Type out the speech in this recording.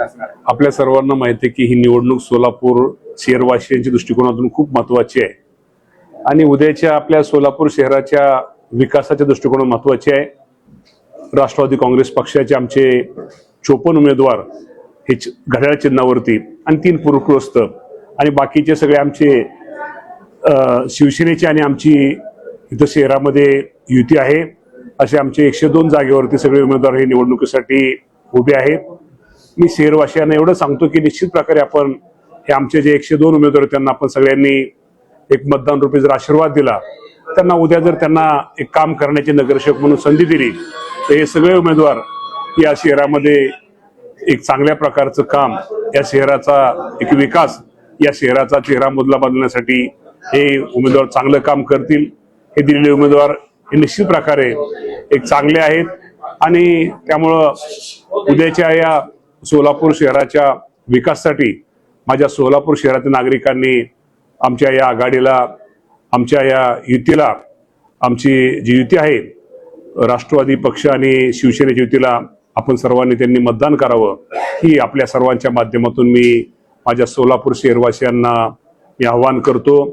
आपल्या सर्वांना माहिती आहे की ही निवडणूक सोलापूर शहरवासियांच्या दृष्टिकोनातून खूप महत्त्वाची आहे आणि उद्याच्या आपल्या सोलापूर शहराच्या विकासाच्या दृष्टिकोनातून महत्त्वाची आहे। राष्ट्रवादी काँग्रेस पक्षाचे आमचे 54 उमेदवार हे घड्याळ चिन्हावरती आणि 3 पूरग्रस्त आणि बाकीचे सगळे आमचे शिवसेनेचे आणि आमची इथं शहरामध्ये युती आहे असे आमचे 102 जागेवरती सगळे उमेदवार हे निवडणुकीसाठी उभे आहेत। मी शहरवासियांना एवढं सांगतो की निश्चित प्रकारे आपण हे आमचे जे 102 उमेदवार त्यांना आपण सगळ्यांनी एक मतदान रूपी जर आशीर्वाद दिला, त्यांना उद्या जर त्यांना एक काम करण्याची नगरसेवक म्हणून संधी दिली तर हे सगळे उमेदवार या शहरामध्ये एक चांगल्या प्रकारचं काम, या शहराचा एक विकास, या शहराचा चेहरा बदला बदलण्यासाठी हे उमेदवार चांगलं काम करतील। हे दिलेले उमेदवार हे निश्चित प्रकारे एक चांगले आहेत आणि त्यामुळं उद्याच्या या सोलापूर शहराच्या विकासासाठी माझ्या सोलापूर शहरातील नागरिकांनी आमच्या या आघाडीला, आमच्या या युतीला, आमची जी युती आहे राष्ट्रवादी पक्ष आणि शिवसेनेच्या युतीला आपण सर्वांनी त्यांनी मतदान करावं ही आपल्या सर्वांच्या माध्यमातून मी माझ्या सोलापूर शहरवासियांना मी आवाहन करतो।